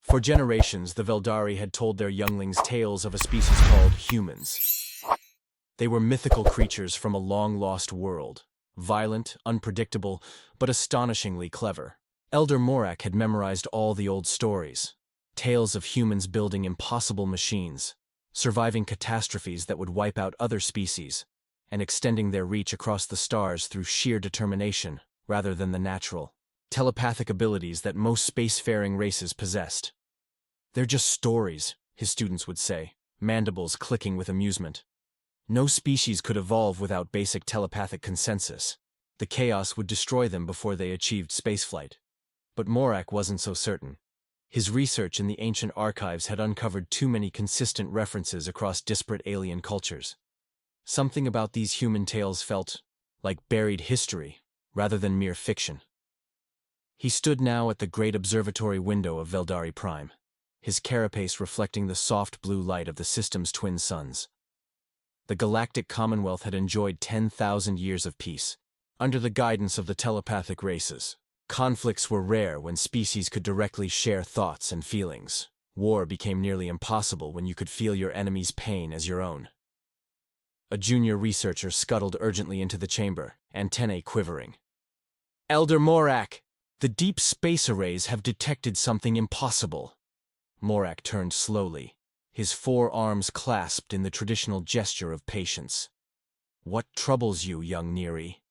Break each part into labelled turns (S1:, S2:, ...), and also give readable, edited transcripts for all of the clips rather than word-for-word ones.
S1: For generations, the Veldari had told their younglings tales of a species called humans. They were mythical creatures from a long-lost world, violent, unpredictable, but astonishingly clever. Elder Morak had memorized all the old stories, tales of humans building impossible machines, surviving catastrophes that would wipe out other species, and extending their reach across the stars through sheer determination rather than the natural, telepathic abilities that most spacefaring races possessed. "They're just stories," his students would say, mandibles clicking with amusement. No species could evolve without basic telepathic consensus. The chaos would destroy them before they achieved spaceflight. But Morak wasn't so certain. His research in the ancient archives had uncovered too many consistent references across disparate alien cultures. Something about these human tales felt like buried history rather than mere fiction. He stood now at the great observatory window of Veldari Prime, his carapace reflecting the soft blue light of the system's twin suns. The Galactic Commonwealth had enjoyed 10,000 years of peace, under the guidance of the telepathic races. Conflicts were rare when species could directly share thoughts and feelings. War became nearly impossible when you could feel your enemy's pain as your own. A junior researcher scuttled urgently into the chamber, antennae quivering. "Elder Morak, the deep space arrays have detected something impossible." Morak turned slowly, his forearms clasped in the traditional gesture of patience. "What troubles you, young Neri?"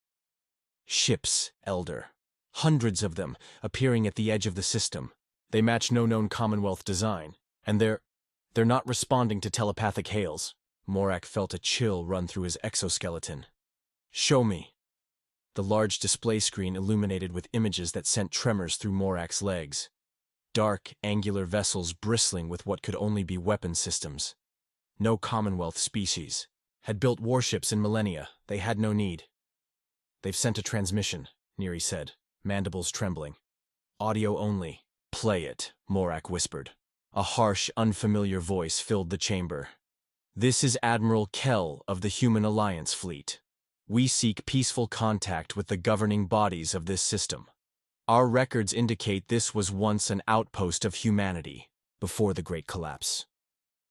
S1: "Ships, Elder. Hundreds of them, appearing at the edge of the system. They match no known Commonwealth design, and they're not responding to telepathic hails." Morak felt a chill run through his exoskeleton. "Show me." The large display screen illuminated with images that sent tremors through Morak's legs. Dark, angular vessels bristling with what could only be weapon systems. No Commonwealth species had built warships in millennia. They had no need. "They've sent a transmission," Neri said, mandibles trembling. "Audio only." "Play it," Morak whispered. A harsh, unfamiliar voice filled the chamber. "This is Admiral Kell of the Human Alliance Fleet. We seek peaceful contact with the governing bodies of this system. Our records indicate this was once an outpost of humanity, before the Great Collapse.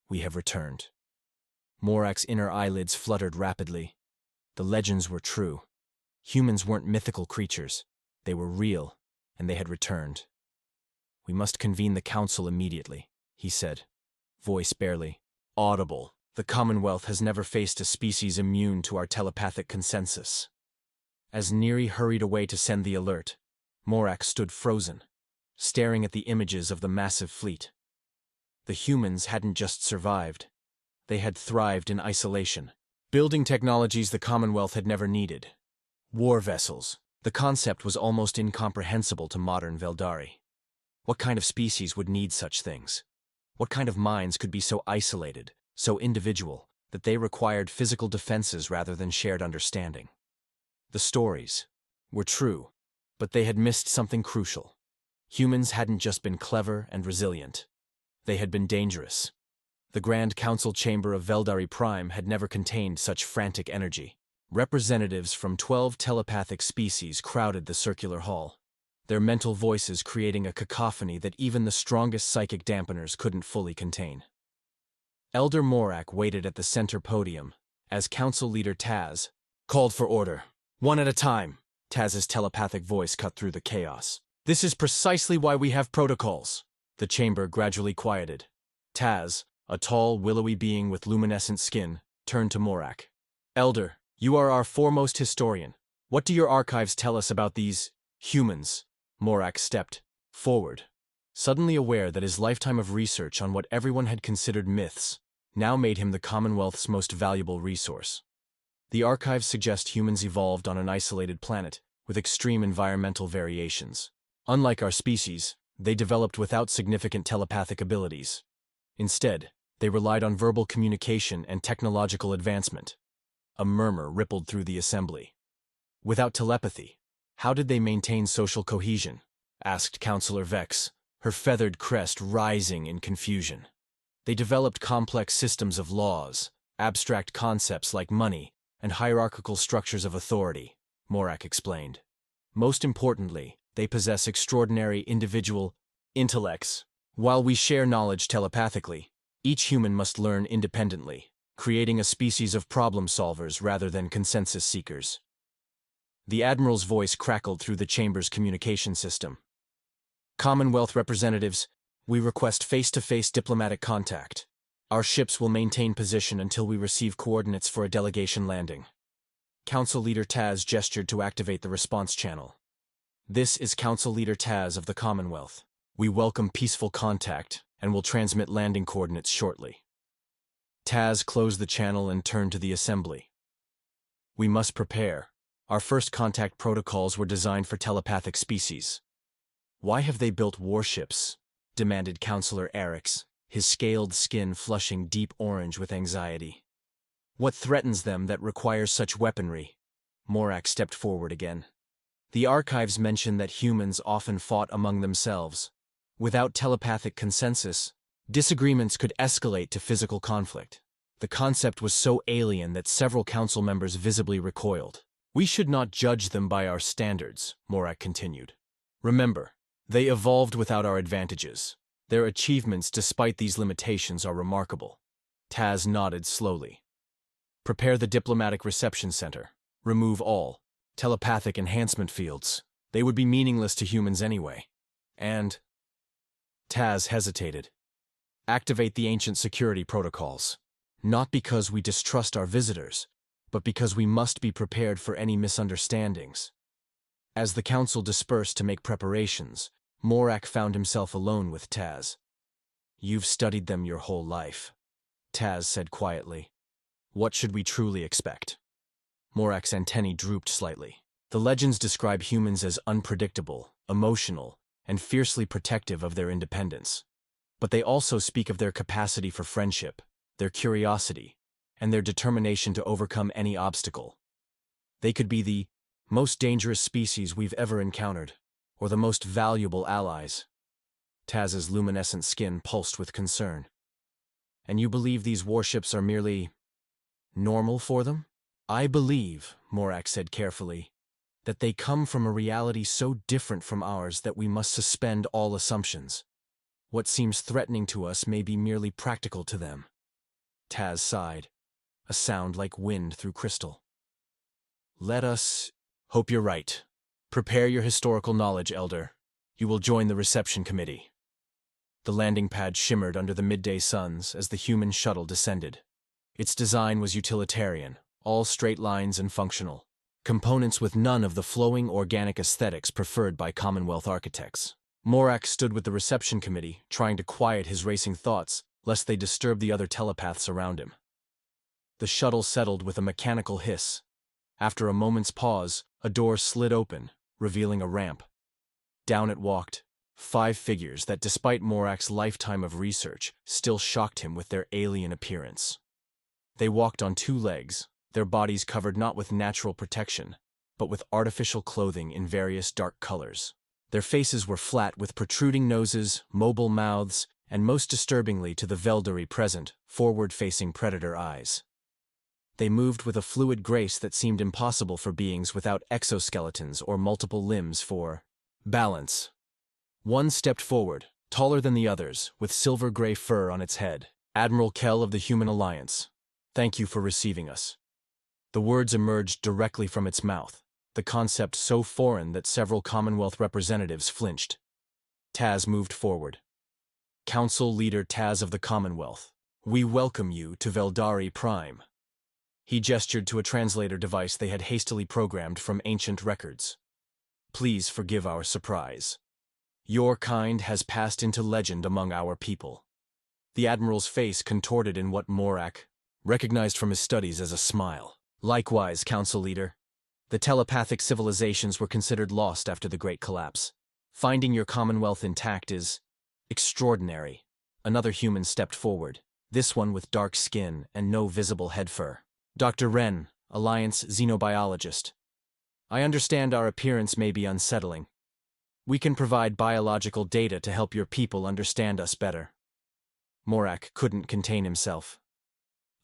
S1: We have returned." Morak's inner eyelids fluttered rapidly. The legends were true. Humans weren't mythical creatures. They were real, and they had returned. "We must convene the council immediately," he said, voice barely audible. "The Commonwealth has never faced a species immune to our telepathic consensus." As Neri hurried away to send the alert, Morak stood frozen, staring at the images of the massive fleet. The humans hadn't just survived. They had thrived in isolation, building technologies the Commonwealth had never needed. War vessels. The concept was almost incomprehensible to modern Veldari. What kind of species would need such things? What kind of minds could be so isolated, so individual, that they required physical defenses rather than shared understanding? The stories were true, but they had missed something crucial. Humans hadn't just been clever and resilient. They had been dangerous. The Grand Council chamber of Veldari Prime had never contained such frantic energy. Representatives from 12 telepathic species crowded the circular hall, their mental voices creating a cacophony that even the strongest psychic dampeners couldn't fully contain. Elder Morak waited at the center podium as Council Leader Taz called for order. "One at a time," Taz's telepathic voice cut through the chaos. "This is precisely why we have protocols." The chamber gradually quieted. Taz, a tall, willowy being with luminescent skin, turned to Morak. "Elder, you are our foremost historian. What do your archives tell us about these humans?" Morak stepped forward, suddenly aware that his lifetime of research on what everyone had considered myths now made him the Commonwealth's most valuable resource. The archives suggest humans evolved on an isolated planet with extreme environmental variations. Unlike our species, they developed without significant telepathic abilities. Instead, they relied on verbal communication and technological advancement. A murmur rippled through the assembly. "Without telepathy, how did they maintain social cohesion?" asked Councillor Vex, her feathered crest rising in confusion. "They developed complex systems of laws, abstract concepts like money, and hierarchical structures of authority," Morak explained. "Most importantly, they possess extraordinary individual intellects. While we share knowledge telepathically, each human must learn independently, creating a species of problem solvers rather than consensus seekers. The Admiral's voice crackled through the chamber's communication system. Commonwealth representatives, we request face-to-face diplomatic contact. Our ships will maintain position until we receive coordinates for a delegation landing. Council Leader Taz gestured to activate the response channel. This is Council Leader Taz of the Commonwealth. We welcome peaceful contact and will transmit landing coordinates shortly. Taz closed the channel and turned to the assembly. We must prepare. Our first contact protocols were designed for telepathic species. Why have they built warships? Demanded Councillor Erix, his scaled skin flushing deep orange with anxiety. What threatens them that requires such weaponry? Morak stepped forward again. The archives mention that humans often fought among themselves. Without telepathic consensus, disagreements could escalate to physical conflict. The concept was so alien that several council members visibly recoiled. We should not judge them by our standards, Morak continued. Remember, they evolved without our advantages. Their achievements despite these limitations are remarkable. Taz nodded slowly. Prepare the diplomatic reception center. Remove all telepathic enhancement fields. They would be meaningless to humans anyway. And Taz hesitated. Activate the ancient security protocols. Not because we distrust our visitors, but because we must be prepared for any misunderstandings. As the council dispersed to make preparations, Morak found himself alone with Taz. You've studied them your whole life, Taz said quietly. What should we truly expect? Morak's antennae drooped slightly. The legends describe humans as unpredictable, emotional, and fiercely protective of their independence. But they also speak of their capacity for friendship, their curiosity, and their determination to overcome any obstacle. They could be the most dangerous species we've ever encountered, or the most valuable allies. Taz's luminescent skin pulsed with concern. And you believe these warships are merely normal for them? I believe, Morak said carefully, that they come from a reality so different from ours that we must suspend all assumptions. What seems threatening to us may be merely practical to them. Taz sighed, a sound like wind through crystal. Let us hope you're right. Prepare your historical knowledge, Elder. You will join the reception committee. The landing pad shimmered under the midday suns as the human shuttle descended. Its design was utilitarian, all straight lines and functional. Components with none of the flowing organic aesthetics preferred by Commonwealth architects. Morak stood with the reception committee, trying to quiet his racing thoughts, lest they disturb the other telepaths around him. The shuttle settled with a mechanical hiss. After a moment's pause, a door slid open, revealing a ramp. Down it walked 5 figures that, despite Morak's lifetime of research, still shocked him with their alien appearance. They walked on 2 legs, their bodies covered not with natural protection, but with artificial clothing in various dark colors. Their faces were flat with protruding noses, mobile mouths, and most disturbingly to the Veldari present, forward-facing predator eyes. They moved with a fluid grace that seemed impossible for beings without exoskeletons or multiple limbs for balance. One stepped forward, taller than the others, with silver-gray fur on its head. Admiral Kell of the Human Alliance, thank you for receiving us. The words emerged directly from its mouth, the concept so foreign that several Commonwealth representatives flinched. Taz moved forward. Council Leader Taz of the Commonwealth, we welcome you to Veldari Prime. He gestured to a translator device they had hastily programmed from ancient records. Please forgive our surprise. Your kind has passed into legend among our people. The Admiral's face contorted in what Morak recognized from his studies as a smile. Likewise, Council Leader. The telepathic civilizations were considered lost after the Great Collapse. Finding your Commonwealth intact is extraordinary. Another human stepped forward, this one with dark skin and no visible head fur. Dr. Wren, Alliance xenobiologist. I understand our appearance may be unsettling. We can provide biological data to help your people understand us better. Morak couldn't contain himself.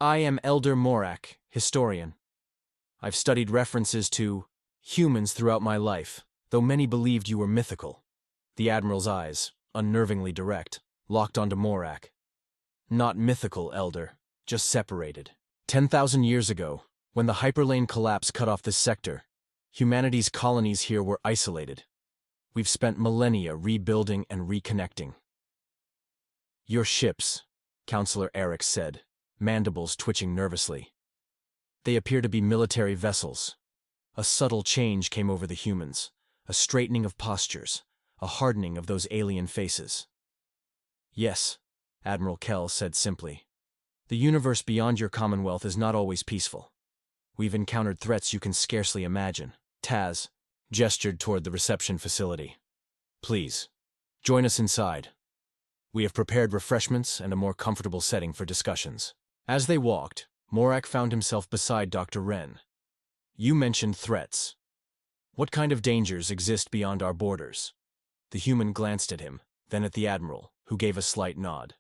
S1: I am Elder Morak, historian. I've studied references to humans throughout my life, though many believed you were mythical. The Admiral's eyes, unnervingly direct, locked onto Morak. Not mythical, Elder, just separated. 10,000 years ago, when the hyperlane collapse cut off this sector, humanity's colonies here were isolated. We've spent millennia rebuilding and reconnecting. Your ships, Counselor Eric said, mandibles twitching nervously. They appear to be military vessels. A subtle change came over the humans, a straightening of postures, a hardening of those alien faces. Yes, Admiral Kell said simply. The universe beyond your Commonwealth is not always peaceful. We've encountered threats you can scarcely imagine. Taz gestured toward the reception facility. Please, join us inside. We have prepared refreshments and a more comfortable setting for discussions. As they walked, Morak found himself beside Dr. Wren. You mentioned threats. What kind of dangers exist beyond our borders? The human glanced at him, then at the Admiral, who gave a slight nod.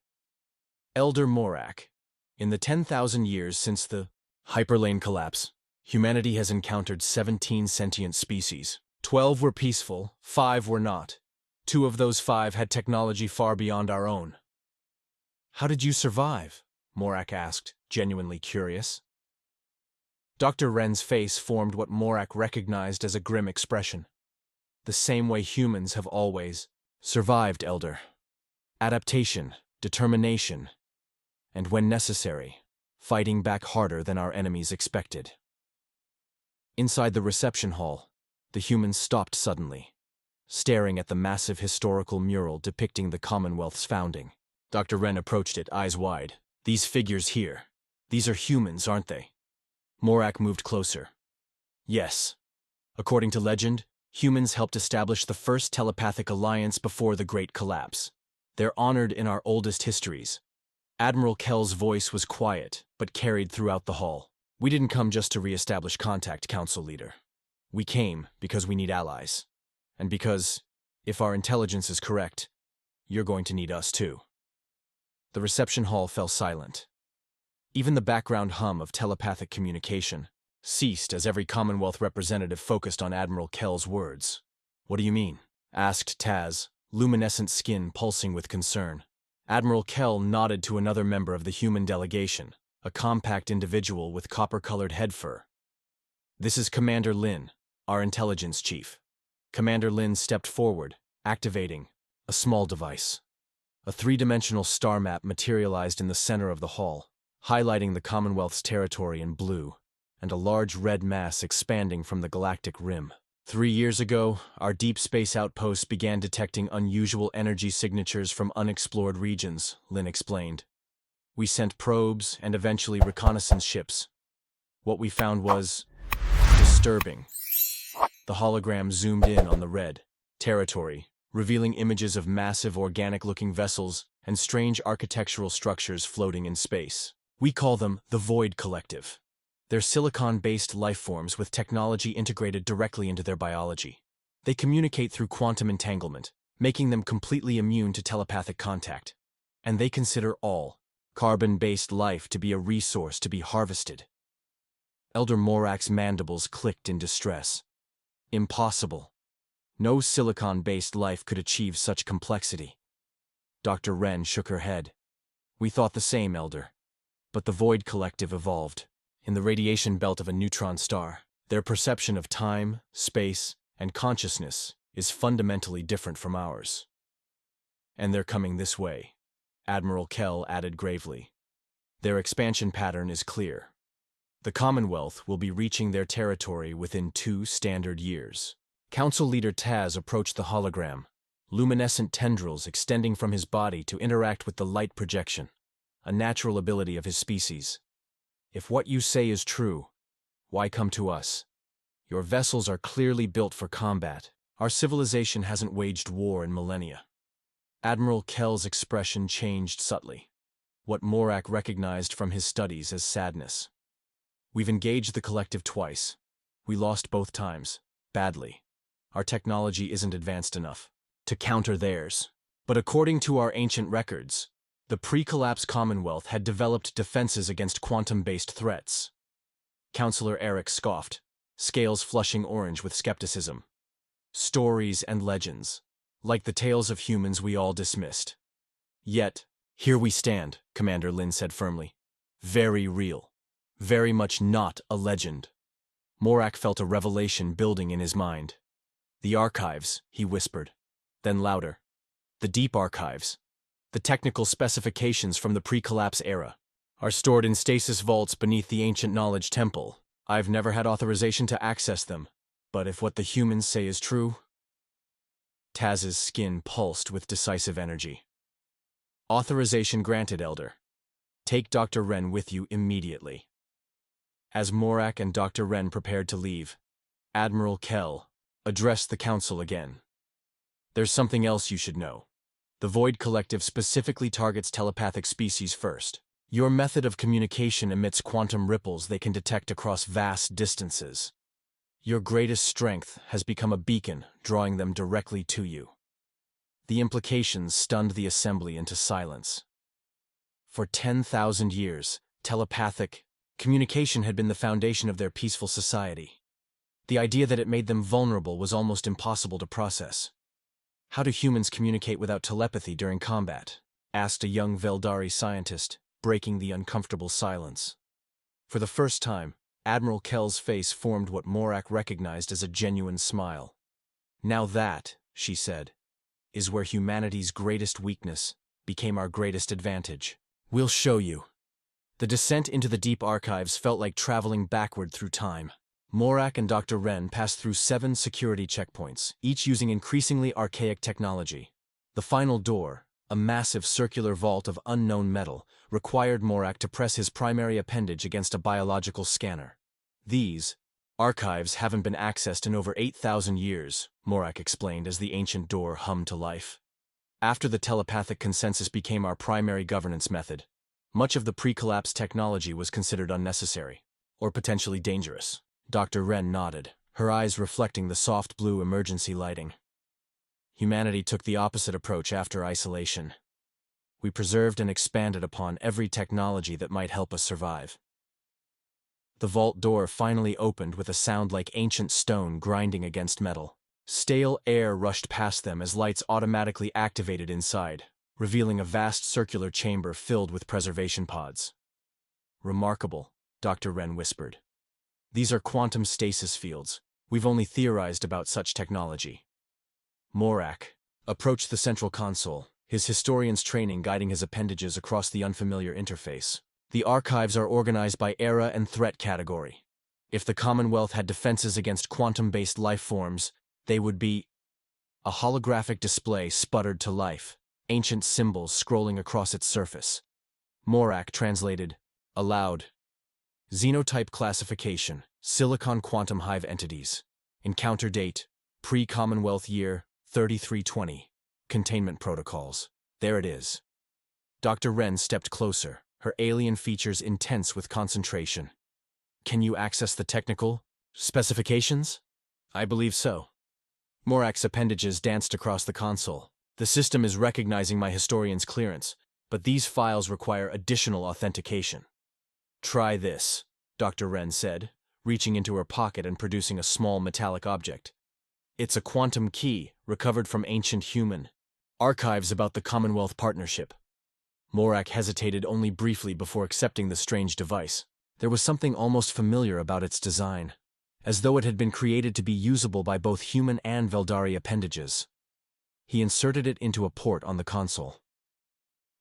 S1: Elder Morak, in the 10,000 years since the hyperlane collapse, humanity has encountered 17 sentient species. 12 were peaceful, 5 were not. 2 of those 5 had technology far beyond our own. How did you survive? Morak asked, genuinely curious. Dr. Wren's face formed what Morak recognized as a grim expression. The same way humans have always survived, Elder. Adaptation, determination, and when necessary, fighting back harder than our enemies expected. Inside the reception hall, the humans stopped suddenly, staring at the massive historical mural depicting the Commonwealth's founding. Dr. Wren approached it, eyes wide. These figures here, these are humans, aren't they? Morak moved closer. Yes. According to legend, humans helped establish the first telepathic alliance before the Great Collapse. They're honored in our oldest histories. Admiral Kell's voice was quiet, but carried throughout the hall. We didn't come just to re-establish contact, Council Leader. We came because we need allies. And because, if our intelligence is correct, you're going to need us too. The reception hall fell silent. Even the background hum of telepathic communication ceased as every Commonwealth representative focused on Admiral Kell's words. What do you mean? Asked Taz, luminescent skin pulsing with concern. Admiral Kell nodded to another member of the human delegation, a compact individual with copper-colored head fur. This is Commander Lin, our intelligence chief. Commander Lin stepped forward, activating a small device. A three-dimensional star map materialized in the center of the hall, highlighting the Commonwealth's territory in blue, and a large red mass expanding from the galactic rim. 3 years ago, our deep space outposts began detecting unusual energy signatures from unexplored regions, Lin explained. We sent probes and eventually reconnaissance ships. What we found was disturbing. The hologram zoomed in on the red territory, revealing images of massive organic-looking vessels and strange architectural structures floating in space. We call them the Void Collective. They're silicon-based life forms with technology integrated directly into their biology. They communicate through quantum entanglement, making them completely immune to telepathic contact. And they consider all carbon-based life to be a resource to be harvested. Elder Morak's mandibles clicked in distress. Impossible. No silicon-based life could achieve such complexity. Dr. Wren shook her head. We thought the same, Elder. But the Void Collective evolved. In the radiation belt of a neutron star, their perception of time, space, and consciousness is fundamentally different from ours. And they're coming this way, Admiral Kell added gravely. Their expansion pattern is clear. The Commonwealth will be reaching their territory within 2 standard years. Council Leader Taz approached the hologram, luminescent tendrils extending from his body to interact with the light projection, a natural ability of his species. If what you say is true, why come to us? Your vessels are clearly built for combat. Our civilization hasn't waged war in millennia. Admiral Kell's expression changed subtly, what Morak recognized from his studies as sadness. We've engaged the collective twice. We lost both times, badly. Our technology isn't advanced enough to counter theirs. But according to our ancient records, the pre-collapse Commonwealth had developed defenses against quantum-based threats. Counselor Eric scoffed, scales flushing orange with skepticism. Stories and legends, like the tales of humans we all dismissed. Yet, here we stand, Commander Lin said firmly. Very real. Very much not a legend. Morak felt a revelation building in his mind. The archives, he whispered. Then louder. The deep archives. The technical specifications from the pre-collapse era are stored in stasis vaults beneath the ancient knowledge temple. I've never had authorization to access them, but if what the humans say is true... Taz's skin pulsed with decisive energy. Authorization granted, Elder. Take Dr. Wren with you immediately. As Morak and Dr. Wren prepared to leave, Admiral Kell addressed the Council again. There's something else you should know. The Void Collective specifically targets telepathic species first. Your method of communication emits quantum ripples they can detect across vast distances. Your greatest strength has become a beacon, drawing them directly to you. The implications stunned the assembly into silence. For 10,000 years, telepathic communication had been the foundation of their peaceful society. The idea that it made them vulnerable was almost impossible to process. How do humans communicate without telepathy during combat? Asked a young Veldari scientist, breaking the uncomfortable silence. For the first time, Admiral Kell's face formed what Morak recognized as a genuine smile. Now that, she said, is where humanity's greatest weakness became our greatest advantage. We'll show you. The descent into the deep archives felt like traveling backward through time. Morak and Dr. Wren passed through 7 security checkpoints, each using increasingly archaic technology. The final door, a massive circular vault of unknown metal, required Morak to press his primary appendage against a biological scanner. These archives haven't been accessed in over 8,000 years, Morak explained as the ancient door hummed to life. After the telepathic consensus became our primary governance method, much of the pre-collapse technology was considered unnecessary, or potentially dangerous. Dr. Wren nodded, her eyes reflecting the soft blue emergency lighting. Humanity took the opposite approach after isolation. We preserved and expanded upon every technology that might help us survive. The vault door finally opened with a sound like ancient stone grinding against metal. Stale air rushed past them as lights automatically activated inside, revealing a vast circular chamber filled with preservation pods. Remarkable, Dr. Wren whispered. These are quantum stasis fields. We've only theorized about such technology. Morak approached the central console, his historian's training guiding his appendages across the unfamiliar interface. The archives are organized by era and threat category. If the Commonwealth had defenses against quantum-based life forms, they would be... A holographic display sputtered to life, ancient symbols scrolling across its surface. Morak translated, aloud. Xenotype classification, Silicon Quantum Hive entities. Encounter date, pre-Commonwealth year, 3320. Containment protocols. There it is. Dr. Wren stepped closer, her alien features intense with concentration. Can you access the technical specifications? I believe so. Morak's appendages danced across the console. The system is recognizing my historian's clearance, but these files require additional authentication. Try this, Dr. Wren said, reaching into her pocket and producing a small metallic object. It's a quantum key, recovered from ancient human archives about the Commonwealth Partnership. Morak hesitated only briefly before accepting the strange device. There was something almost familiar about its design, as though it had been created to be usable by both human and Veldari appendages. He inserted it into a port on the console.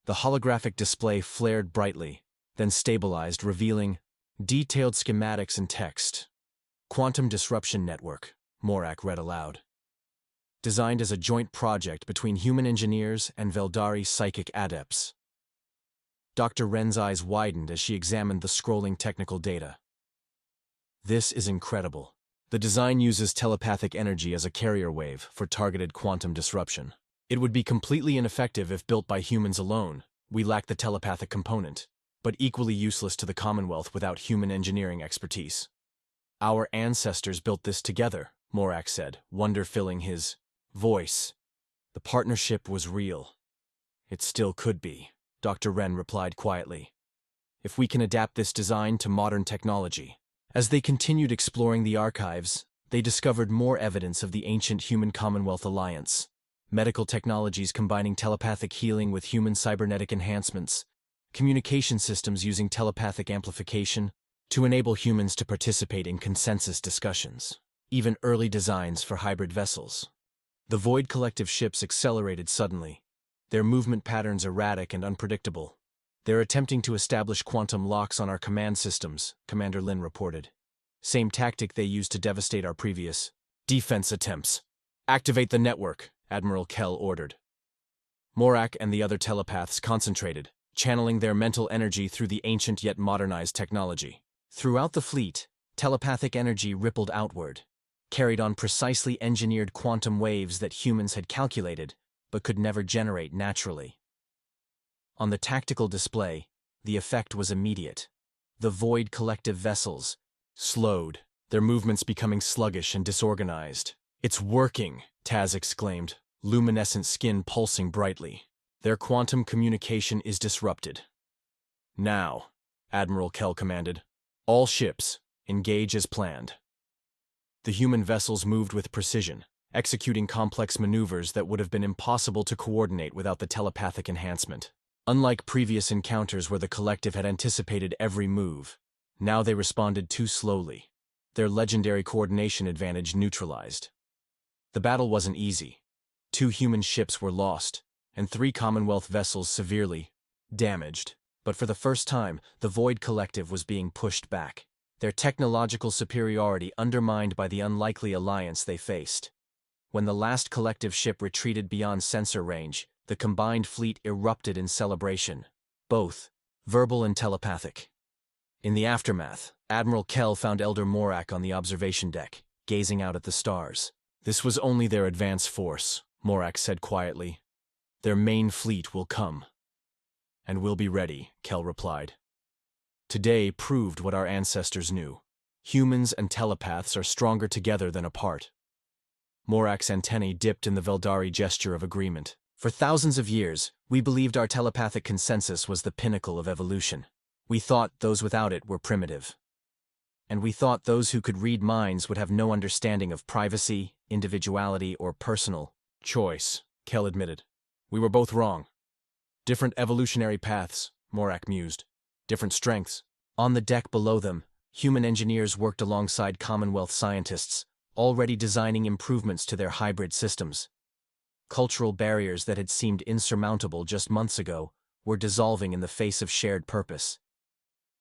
S1: The holographic display flared brightly, then stabilized, revealing detailed schematics and text. Quantum Disruption Network, Morak read aloud. Designed as a joint project between human engineers and Veldari psychic adepts. Dr. Wren's eyes widened as she examined the scrolling technical data. This is incredible. The design uses telepathic energy as a carrier wave for targeted quantum disruption. It would be completely ineffective if built by humans alone. We lack the telepathic component, but equally useless to the Commonwealth without human engineering expertise. Our ancestors built this together, Morak said, wonder filling his voice. The partnership was real. It still could be, Dr. Wren replied quietly. If we can adapt this design to modern technology. As they continued exploring the archives, they discovered more evidence of the ancient Human Commonwealth alliance. medical technologies combining telepathic healing with human cybernetic enhancements, communication systems using telepathic amplification to enable humans to participate in consensus discussions, even early designs for hybrid vessels. The Void Collective ships accelerated suddenly, their movement patterns erratic and unpredictable. "They're attempting to establish quantum locks on our command systems," Commander Lin reported. "Same tactic they used to devastate our previous defense attempts." "Activate the network," Admiral Kell ordered. Morak and the other telepaths concentrated, channeling their mental energy through the ancient yet modernized technology. Throughout the fleet, telepathic energy rippled outward, carried on precisely engineered quantum waves that humans had calculated but could never generate naturally. On the tactical display, the effect was immediate. The Void Collective vessels slowed, their movements becoming sluggish and disorganized. "It's working," Taz exclaimed, luminescent skin pulsing brightly. "Their quantum communication is disrupted." "Now," Admiral Kell commanded, "all ships, engage as planned." The human vessels moved with precision, executing complex maneuvers that would have been impossible to coordinate without the telepathic enhancement. Unlike previous encounters where the collective had anticipated every move, now they responded too slowly, their legendary coordination advantage neutralized. The battle wasn't easy. 2 human ships were lost, and 3 Commonwealth vessels severely damaged. But for the first time, the Void Collective was being pushed back, their technological superiority undermined by the unlikely alliance they faced. When the last collective ship retreated beyond sensor range, the combined fleet erupted in celebration, both verbal and telepathic. In the aftermath, Admiral Kell found Elder Morak on the observation deck, gazing out at the stars. "This was only their advance force," Morak said quietly. "Their main fleet will come." "And we'll be ready," Kell replied. "Today proved what our ancestors knew. Humans and telepaths are stronger together than apart." Morak's antennae dipped in the Veldari gesture of agreement. "For thousands of years, we believed our telepathic consensus was the pinnacle of evolution. We thought those without it were primitive. And we thought those who could read minds would have no understanding of privacy, individuality, or personal choice," Kell admitted. "We were both wrong. Different evolutionary paths," Morak mused. "Different strengths." On the deck below them, human engineers worked alongside Commonwealth scientists, already designing improvements to their hybrid systems. Cultural barriers that had seemed insurmountable just months ago were dissolving in the face of shared purpose.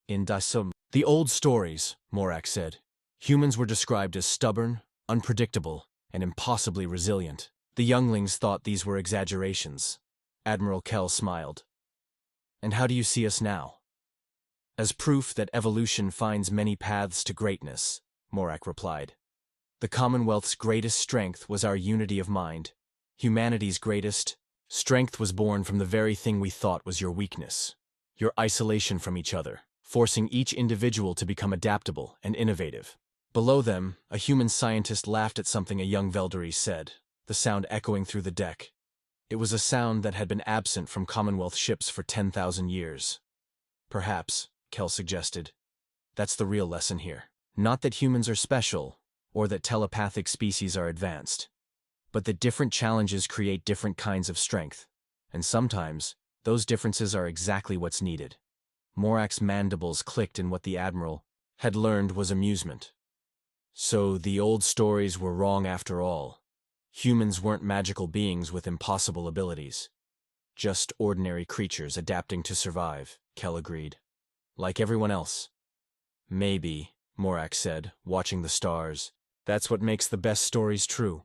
S1: In Dasum, "The old stories," Morak said, "humans were described as stubborn, unpredictable, and impossibly resilient. The younglings thought these were exaggerations." Admiral Kell smiled. "And how do you see us now?" "As proof that evolution finds many paths to greatness," Morak replied. "The Commonwealth's greatest strength was our unity of mind. Humanity's greatest strength was born from the very thing we thought was your weakness, your isolation from each other, forcing each individual to become adaptable and innovative." Below them, a human scientist laughed at something a young Veldari said, the sound echoing through the deck. It was a sound that had been absent from Commonwealth ships for 10,000 years. "Perhaps," Kell suggested, "that's the real lesson here. Not that humans are special, or that telepathic species are advanced, but that different challenges create different kinds of strength, and sometimes those differences are exactly what's needed." Morak's mandibles clicked in what the Admiral had learned was amusement. "So the old stories were wrong after all. Humans weren't magical beings with impossible abilities. Just ordinary creatures adapting to survive," Kell agreed. "Like everyone else." "Maybe," Morak said, watching the stars. "That's what makes the best stories true."